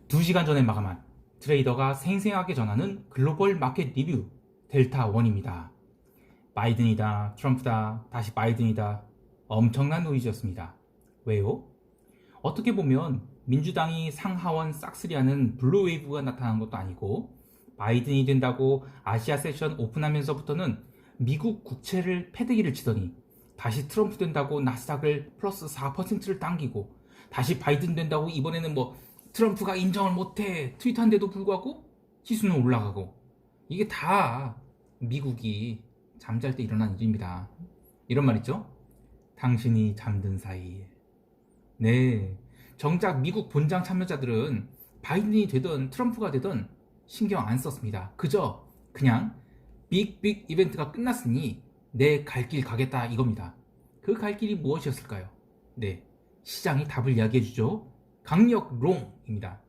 2시간 전에 마감한 트레이더가 생생하게 전하는 글로벌 마켓 리뷰 델타1입니다. 바이든이다, 트럼프다, 다시 바이든이다. 엄청난 노이즈였습니다. 왜요? 어떻게 보면 민주당이 상하원 싹쓸이하는 블루웨이브가 나타난 것도 아니고, 바이든이 된다고 아시아 세션 오픈하면서부터는 미국 국채를 패대기를 치더니 다시 트럼프 된다고 나스닥을 플러스 4%를 당기고, 다시 바이든 된다고 이번에는 트럼프가 인정을 못해 트윗한데도 불구하고 지수는 올라가고, 이게 다 미국이 잠잘 때 일어난 일입니다. 이런 말 있죠? 당신이 잠든 사이에. 네, 정작 미국 본장 참여자들은 바이든이 되든 트럼프가 되든 신경 안 썼습니다. 그냥 빅 이벤트가 끝났으니 내 갈 길 가겠다 이겁니다. 그 갈 길이 무엇이었을까요? 네, 시장이 답을 이야기해주죠. 강력 롱입니다.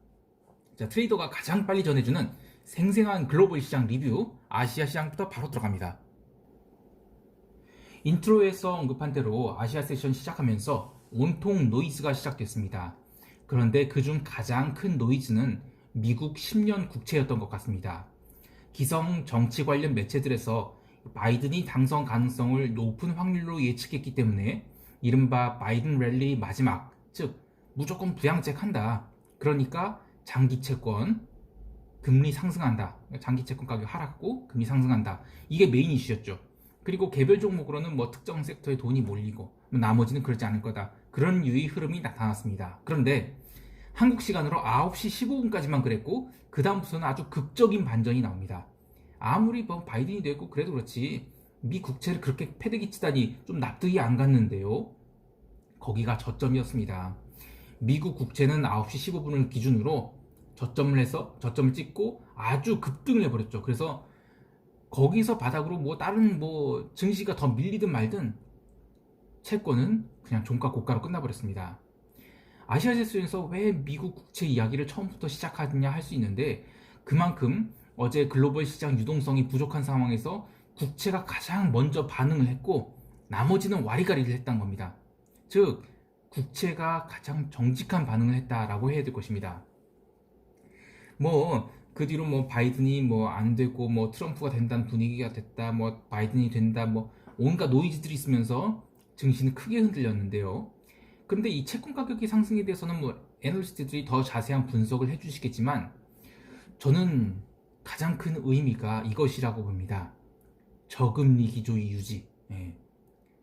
자, 트레이더가 가장 빨리 전해주는 생생한 글로벌 시장 리뷰, 아시아 시장부터 바로 들어갑니다. 인트로에서 언급한 대로 아시아 세션 시작하면서 온통 노이즈가 시작됐습니다. 그런데 그중 가장 큰 노이즈는 미국 10년 국채였던 것 같습니다. 기성 정치 관련 매체들에서 바이든이 당선 가능성을 높은 확률로 예측했기 때문에 이른바 바이든 랠리 마지막, 즉 무조건 부양책 한다. 그러니까 장기 채권 금리 상승한다. 장기 채권 가격 하락하고 금리 상승한다. 이게 메인 이슈였죠. 그리고 개별 종목으로는 특정 섹터에 돈이 몰리고 나머지는 그렇지 않을 거다. 그런 유의 흐름이 나타났습니다. 그런데 한국 시간으로 9시 15분까지만 그랬고, 그 다음부터는 아주 극적인 반전이 나옵니다. 아무리 바이든이 되고 그래도 그렇지 미 국채를 그렇게 패대기 치다니 좀 납득이 안 갔는데요. 거기가 저점이었습니다. 미국 국채는 9시 15분을 기준으로 저점을 찍고 아주 급등을 해버렸죠. 그래서 거기서 바닥으로 다른 증시가 더 밀리든 말든 채권은 그냥 종가 고가로 끝나버렸습니다. 아시아 세션에서 왜 미국 국채 이야기를 처음부터 시작하느냐 할 수 있는데, 그만큼 어제 글로벌 시장 유동성이 부족한 상황에서 국채가 가장 먼저 반응을 했고 나머지는 와리가리를 했다는 겁니다. 즉 국채가 가장 정직한 반응을 했다라고 해야 될 것입니다. 그 뒤로 바이든이 안 되고 트럼프가 된다는 분위기가 됐다, 바이든이 된다, 온갖 노이즈들이 있으면서 증시는 크게 흔들렸는데요. 그런데 이 채권 가격의 상승에 대해서는 애널리스트들이 더 자세한 분석을 해주시겠지만, 저는 가장 큰 의미가 이것이라고 봅니다. 저금리 기조의 유지.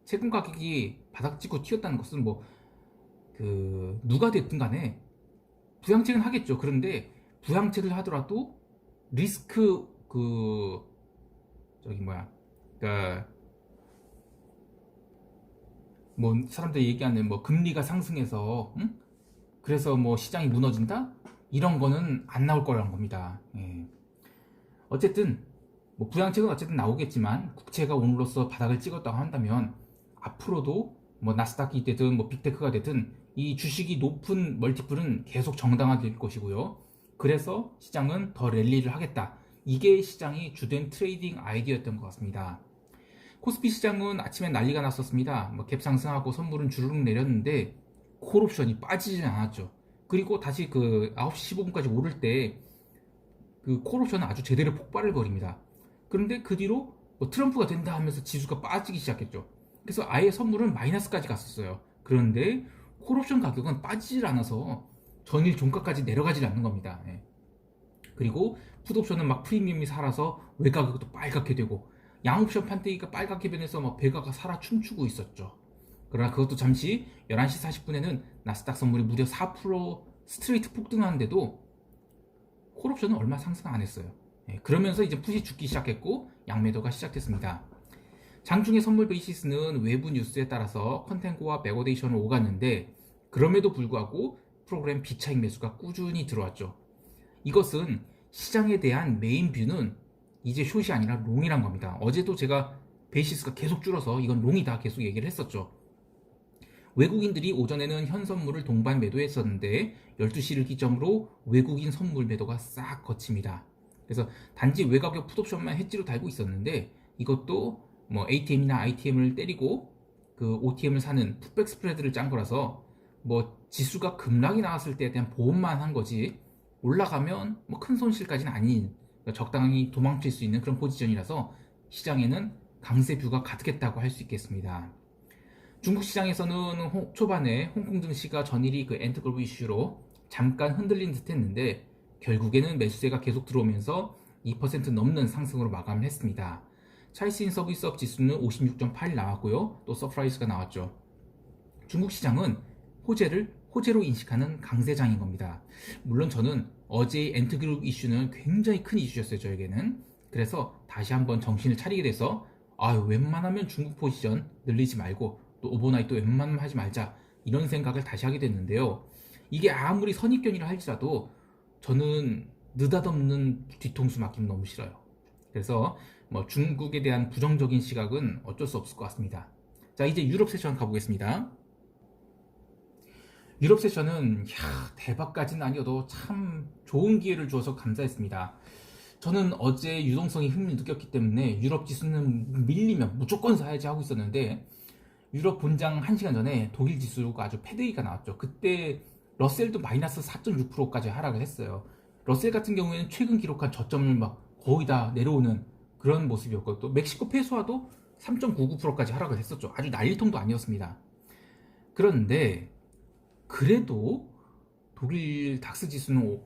채권 가격이 바닥 찍고 튀었다는 것은 누가 됐든 간에 부양책은 하겠죠. 그런데 부양책을 하더라도 리스크 그러니까 사람들이 얘기하는 금리가 상승해서 그래서 시장이 무너진다? 이런 거는 안 나올 거라는 겁니다. 어쨌든 부양책은 어쨌든 나오겠지만, 국채가 오늘로써 바닥을 찍었다고 한다면 앞으로도 나스닥이 되든 빅테크가 되든 이 주식이 높은 멀티플은 계속 정당화될 것이고요. 그래서 시장은 더 랠리를 하겠다. 이게 시장이 주된 트레이딩 아이디어였던 것 같습니다. 코스피 시장은 아침에 난리가 났었습니다. 갭 상승하고 선물은 주르륵 내렸는데 콜옵션이 빠지지 않았죠. 그리고 다시 9시 15분까지 오를 때 그 콜옵션은 아주 제대로 폭발을 벌입니다. 그런데 그 뒤로 트럼프가 된다 하면서 지수가 빠지기 시작했죠. 그래서 아예 선물은 마이너스까지 갔었어요. 그런데 콜옵션 가격은 빠지질 않아서 전일 종가까지 내려가질 않는 겁니다. 그리고 풋옵션은 프리미엄이 살아서 외가격도 빨갛게 되고, 양옵션 판때기가 빨갛게 변해서 배가가 살아 춤추고 있었죠. 그러나 그것도 잠시 11시 40분에는 나스닥 선물이 무려 4% 스트레이트 폭등하는데도 콜옵션은 얼마 상승 안 했어요. 그러면서 이제 풋이 죽기 시작했고 양매도가 시작됐습니다. 장중의 선물 베이시스는 외부 뉴스에 따라서 컨텐고와 백오데이션을 오갔는데, 그럼에도 불구하고 프로그램 비차익 매수가 꾸준히 들어왔죠. 이것은 시장에 대한 메인 뷰는 이제 숏이 아니라 롱이란 겁니다. 어제도 제가 베이시스가 계속 줄어서 이건 롱이다 계속 얘기를 했었죠. 외국인들이 오전에는 현 선물을 동반 매도했었는데 12시를 기점으로 외국인 선물 매도가 싹 거칩니다. 그래서 단지 외가격 풋옵션만 해지로 달고 있었는데, 이것도 ATM이나 ITM을 때리고 그 OTM을 사는 풋백 스프레드를 짠 거라서 지수가 급락이 나왔을 때에 대한 보험만 한 거지 올라가면 뭐 큰 손실까지는 아닌 적당히 도망칠 수 있는 그런 포지션이라서 시장에는 강세뷰가 가득했다고 할 수 있겠습니다. 중국 시장에서는 초반에 홍콩 증시가 전일이 그 엔트글로벌 이슈로 잠깐 흔들린 듯 했는데 결국에는 매수세가 계속 들어오면서 2% 넘는 상승으로 마감을 했습니다. 차이스인 서비스업 지수는 56.8 나왔고요. 또 서프라이즈가 나왔죠. 중국 시장은 호재로 인식하는 강세장인 겁니다. 물론 저는 어제의 엔트그룹 이슈는 굉장히 큰 이슈였어요, 저에게는. 그래서 다시 한번 정신을 차리게 돼서 웬만하면 중국 포지션 늘리지 말고 또 오버나이트 또 웬만하면 하지 말자 이런 생각을 다시 하게 됐는데요. 이게 아무리 선입견이라 할지라도 저는 느닷없는 뒤통수 맞기는 너무 싫어요. 그래서 뭐 중국에 대한 부정적인 시각은 어쩔 수 없을 것 같습니다. 자, 이제 유럽 세션 가보겠습니다. 유럽 세션은 대박까지는 아니어도 참 좋은 기회를 주어서 감사했습니다. 저는 어제 유동성이 흥미를 느꼈기 때문에 유럽 지수는 밀리면 무조건 사야지 하고 있었는데 유럽 본장 1시간 전에 독일 지수가 아주 패대기가 나왔죠. 그때 러셀도 마이너스 4.6%까지 하락을 했어요. 러셀 같은 경우에는 최근 기록한 저점을 막 거의 다 내려오는 그런 모습이었고 또 멕시코 페소화도 3.99%까지 하락을 했었죠. 아주 난리통도 아니었습니다. 그런데 그래도 독일 닥스 지수는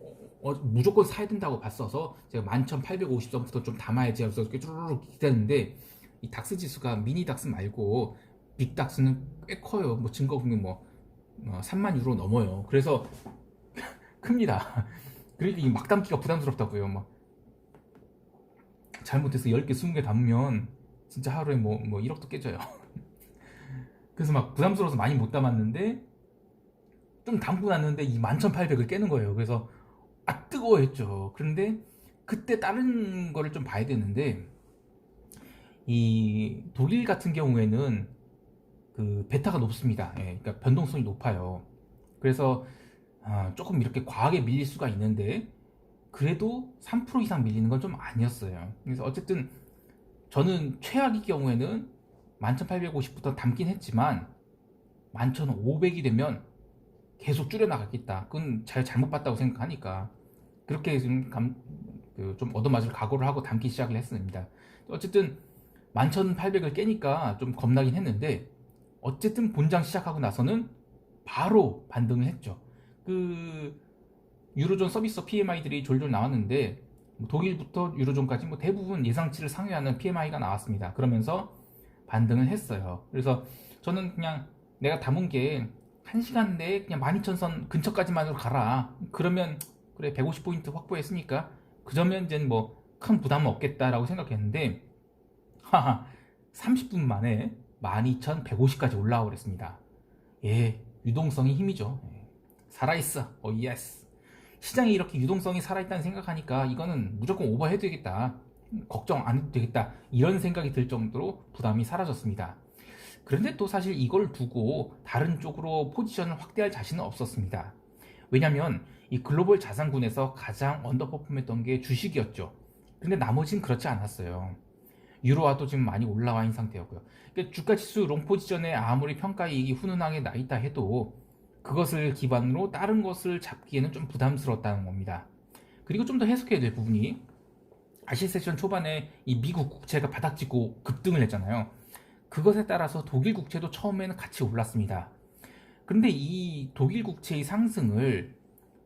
무조건 사야 된다고 봤어서 제가 11,850점부터 좀 담아야지 해서 이렇게 쭈르륵 기다렸는데 이 닥스 지수가 미니 닥스 말고 빅 닥스는 꽤 커요. 뭐 증거 보면 3만 유로 넘어요. 그래서 큽니다. 그러니까 이 막 담기가 부담스럽다고요. 막 잘못해서 10개, 20개 담으면 진짜 하루에 뭐 1억도 깨져요. 그래서 막 부담스러워서 많이 못 담았는데 좀 담고 났는데 이 11,800을 깨는 거예요. 그래서 뜨거워했죠. 그런데 그때 다른 거를 좀 봐야 되는데 이 독일 같은 경우에는 그 베타가 높습니다. 그러니까 변동성이 높아요. 그래서 조금 이렇게 과하게 밀릴 수가 있는데 그래도 3% 이상 밀리는 건 좀 아니었어요. 그래서 어쨌든 저는 최악의 경우에는 11,850부터 담긴 했지만 11,500이 되면 계속 줄여나가겠다. 그건 잘못 봤다고 생각하니까 그렇게 좀 얻어맞을 각오를 하고 담기 시작을 했습니다. 어쨌든 11,800을 깨니까 좀 겁나긴 했는데 어쨌든 본장 시작하고 나서는 바로 반등을 했죠. 그 유로존 서비스 PMI들이 졸졸 나왔는데 독일부터 유로존까지 대부분 예상치를 상회하는 PMI가 나왔습니다. 그러면서 반등을 했어요. 그래서 저는 그냥 내가 담은 게 1시간 내에 그냥 12,000선 근처까지만으로 가라. 그러면 그래 150포인트 확보했으니까 그러면 이제 큰 부담은 없겠다라고 생각했는데 30분 만에 12,150까지 올라오고 그랬습니다. 유동성이 힘이죠. 살아있어. 예스. 시장에 이렇게 유동성이 살아있다는 생각하니까 이거는 무조건 오버해도 되겠다. 걱정 안 해도 되겠다. 이런 생각이 들 정도로 부담이 사라졌습니다. 그런데 또 사실 이걸 두고 다른 쪽으로 포지션을 확대할 자신은 없었습니다. 왜냐면 이 글로벌 자산군에서 가장 언더퍼폼했던 게 주식이었죠. 근데 나머지는 그렇지 않았어요. 유로화도 지금 많이 올라와 있는 상태였고요. 그러니까 주가지수 롱 포지션에 아무리 평가이익이 훈훈하게 나 있다 해도 그것을 기반으로 다른 것을 잡기에는 좀 부담스러웠다는 겁니다. 그리고 좀 더 해석해야 될 부분이 아시아 세션 초반에 이 미국 국채가 바닥 찍고 급등을 했잖아요. 그것에 따라서 독일 국채도 처음에는 같이 올랐습니다. 그런데 이 독일 국채의 상승을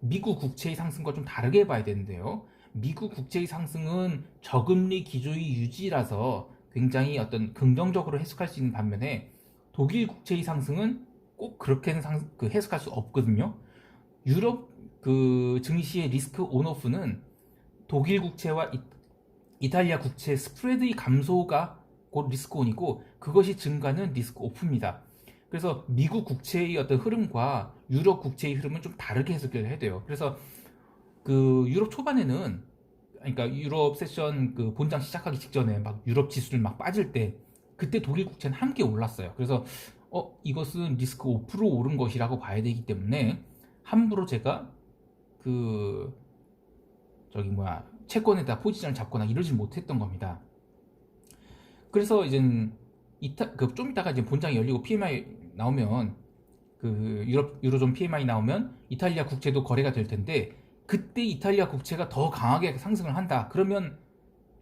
미국 국채의 상승과 좀 다르게 봐야 되는데요. 미국 국채의 상승은 저금리 기조의 유지라서 굉장히 어떤 긍정적으로 해석할 수 있는 반면에 독일 국채의 상승은 꼭 그렇게는 해석할 수 없거든요. 유럽 증시의 리스크 온오프는 독일 국채와 이탈리아 국채 스프레드의 감소가 곧 리스크 온이고 그것이 증가는 리스크 오프입니다. 그래서 미국 국채의 어떤 흐름과 유럽 국채의 흐름은 좀 다르게 해석을 해야 돼요. 그래서 유럽 초반에는 그러니까 유럽 세션 본장 시작하기 직전에 막 유럽 지수를 막 빠질 때 그때 독일 국채는 함께 올랐어요. 그래서 이것은 리스크 오프로 오른 것이라고 봐야 되기 때문에 함부로 제가 채권에다 포지션을 잡거나 이러지 못했던 겁니다. 그래서 이제 좀 이따가 이제 본장이 열리고 PMI 나오면 유로존 PMI 나오면 이탈리아 국채도 거래가 될 텐데 그때 이탈리아 국채가 더 강하게 상승을 한다. 그러면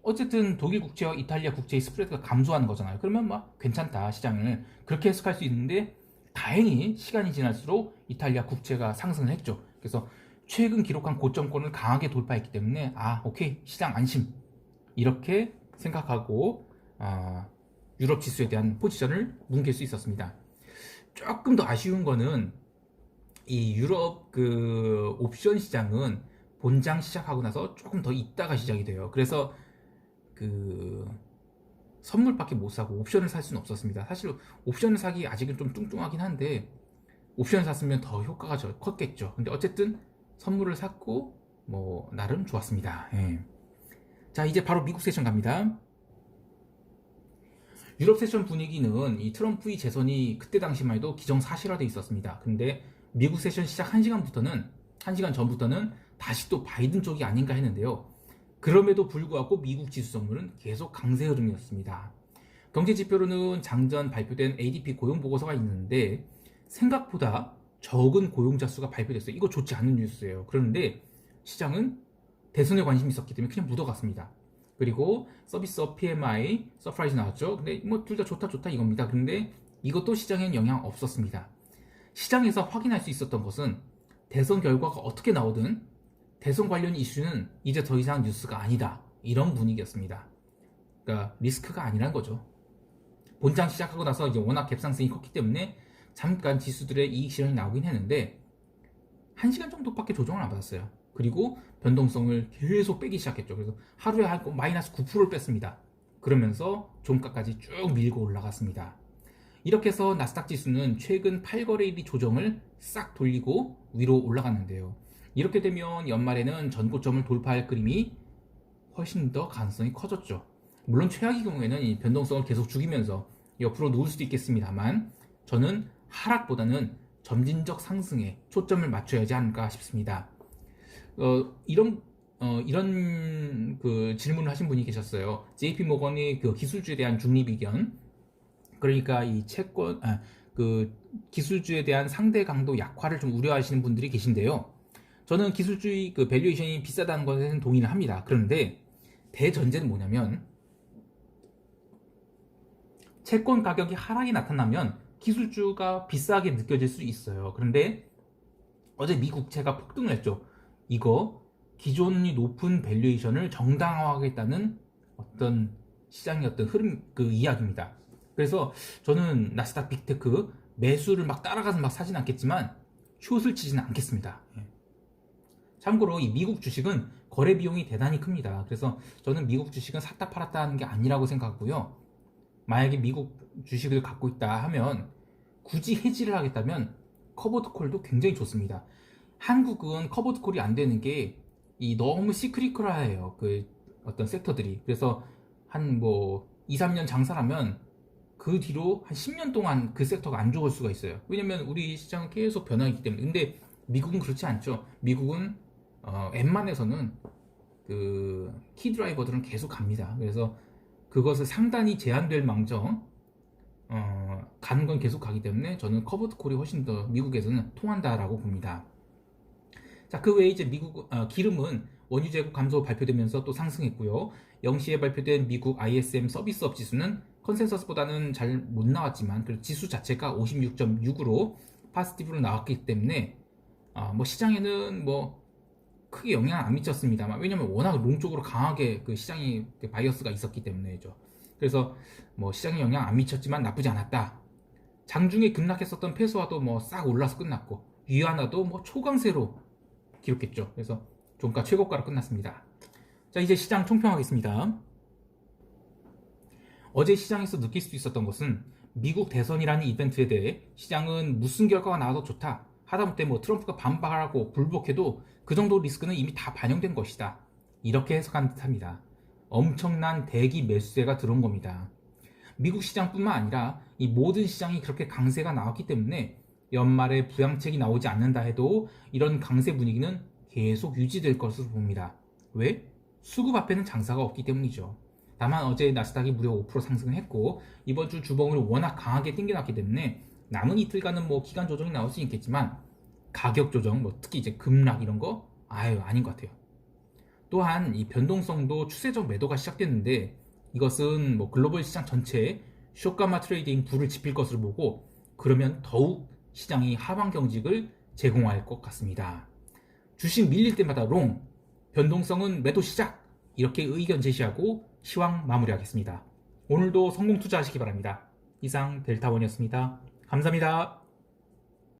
어쨌든 독일 국채와 이탈리아 국채의 스프레드가 감소하는 거잖아요. 그러면 막 괜찮다 시장을 그렇게 해석할 수 있는데 다행히 시간이 지날수록 이탈리아 국채가 상승을 했죠. 그래서 최근 기록한 고점권을 강하게 돌파했기 때문에 오케이 시장 안심 이렇게 생각하고 유럽 지수에 대한 포지션을 뭉갤 수 있었습니다. 조금 더 아쉬운 거는 이 유럽 그 옵션 시장은 본장 시작하고 나서 조금 더 있다가 시작이 돼요. 그래서 그 선물밖에 못 사고 옵션을 살 수는 없었습니다. 사실 옵션을 사기 아직은 좀 뚱뚱하긴 한데 옵션을 샀으면 더 효과가 컸겠죠. 근데 어쨌든 선물을 샀고 뭐 나름 좋았습니다. 예. 자, 이제 바로 미국 세션 갑니다. 유럽 세션 분위기는 이 트럼프의 재선이 그때 당시만 해도 기정사실화되어 있었습니다. 근데 미국 세션 시작 1시간 전부터는 다시 또 바이든 쪽이 아닌가 했는데요. 그럼에도 불구하고 미국 지수 선물은 계속 강세 흐름이었습니다. 경제 지표로는 장전 발표된 ADP 고용 보고서가 있는데 생각보다 적은 고용자 수가 발표됐어요. 이거 좋지 않은 뉴스예요. 그런데 시장은 대선에 관심이 있었기 때문에 그냥 묻어갔습니다. 그리고 서비스업 PMI 서프라이즈 나왔죠. 근데 뭐 둘 다 좋다 이겁니다. 근데 이것도 시장에는 영향 없었습니다. 시장에서 확인할 수 있었던 것은 대선 결과가 어떻게 나오든 대선 관련 이슈는 이제 더 이상 뉴스가 아니다. 이런 분위기였습니다. 그러니까 리스크가 아니란 거죠. 본장 시작하고 나서 이제 워낙 갭상승이 컸기 때문에 잠깐 지수들의 이익 실현이 나오긴 했는데 1시간 정도밖에 조정을 안 받았어요. 그리고 변동성을 계속 빼기 시작했죠. 그래서 하루에 마이너스 9%를 뺐습니다. 그러면서 종가까지 쭉 밀고 올라갔습니다. 이렇게 해서 나스닥 지수는 최근 8거래일이 조정을 싹 돌리고 위로 올라갔는데요. 이렇게 되면 연말에는 전고점을 돌파할 그림이 훨씬 더 가능성이 커졌죠. 물론 최악의 경우에는 이 변동성을 계속 죽이면서 옆으로 누울 수도 있겠습니다만 저는 하락보다는 점진적 상승에 초점을 맞춰야 하지 않을까 싶습니다. 이런 그 질문을 하신 분이 계셨어요. JP 모건의 그 기술주에 대한 중립 의견, 그러니까 이 채권 그 기술주에 대한 상대 강도 약화를 좀 우려하시는 분들이 계신데요. 저는 기술주의 그 밸류에이션이 비싸다는 것에는 동의를 합니다. 그런데 대전제는 뭐냐면 채권 가격이 하락이 나타나면 기술주가 비싸게 느껴질 수 있어요. 그런데 어제 미국채가 폭등을 했죠. 이거 기존이 높은 밸류에이션을 정당화하겠다는 어떤 시장의 어떤 흐름 그 이야기입니다. 그래서 저는 나스닥 빅테크 매수를 막 따라가서 막 사진 않겠지만 숏을 치지는 않겠습니다. 참고로 이 미국 주식은 거래 비용이 대단히 큽니다. 그래서 저는 미국 주식은 샀다 팔았다 하는 게 아니라고 생각하고요. 만약에 미국 주식을 갖고 있다 하면 굳이 해지를 하겠다면 커버드 콜도 굉장히 좋습니다. 한국은 커버드 콜이 안 되는 게 이 너무 시크릿컬해요. 그 어떤 섹터들이. 그래서 한 뭐 2, 3년 장사하면 그 뒤로 한 10년 동안 그 섹터가 안 좋을 수가 있어요. 왜냐면 우리 시장은 계속 변화하기 때문에. 근데 미국은 그렇지 않죠. 미국은 웬만해서는 그 키드라이버들은 계속 갑니다. 그래서 그것을 상단이 제한될 망정 가는 건 계속 가기 때문에 저는 커버드 콜이 훨씬 더 미국에서는 통한다라고 봅니다. 자, 그 외에 이제 미국 기름은 원유 재고 감소 발표되면서 또 상승했고요. 0시에 발표된 미국 ISM 서비스업 지수는 컨센서스보다는 잘 못 나왔지만 그 지수 자체가 56.6으로 파지티브로 나왔기 때문에 뭐 시장에는 뭐 크게 영향을 안 미쳤습니다만 왜냐면 워낙 롱 쪽으로 강하게 그 시장이 그 바이어스가 있었기 때문에죠. 그래서 뭐 시장에 영향 안 미쳤지만 나쁘지 않았다. 장중에 급락했었던 페소화도 뭐 싹 올라서 끝났고 위안화도 뭐 초강세로 기록했죠. 그래서 종가 최고가로 끝났습니다. 자, 이제 시장 총평하겠습니다. 어제 시장에서 느낄 수 있었던 것은 미국 대선이라는 이벤트에 대해 시장은 무슨 결과가 나와도 좋다. 하다못해 뭐 트럼프가 반발하고 불복해도 그 정도 리스크는 이미 다 반영된 것이다. 이렇게 해석한 듯합니다. 엄청난 대기 매수세가 들어온 겁니다. 미국 시장뿐만 아니라 이 모든 시장이 그렇게 강세가 나왔기 때문에 연말에 부양책이 나오지 않는다 해도 이런 강세 분위기는 계속 유지될 것으로 봅니다. 왜? 수급 앞에는 장사가 없기 때문이죠. 다만 어제 나스닥이 무려 5% 상승을 했고 이번 주 주봉을 워낙 강하게 땡겨놨기 때문에 남은 이틀간은 뭐 기간 조정이 나올 수 있겠지만 가격 조정, 뭐 특히 이제 급락 이런 거 아닌 것 같아요. 또한 이 변동성도 추세적 매도가 시작됐는데 이것은 뭐 글로벌 시장 전체에 쇼가마 트레이딩 불을 지필 것으로 보고 그러면 더욱 시장이 하방 경직을 제공할 것 같습니다. 주식 밀릴 때마다 롱, 변동성은 매도 시작 이렇게 의견 제시하고 시황 마무리하겠습니다. 오늘도 성공 투자하시기 바랍니다. 이상 델타원이었습니다. 감사합니다.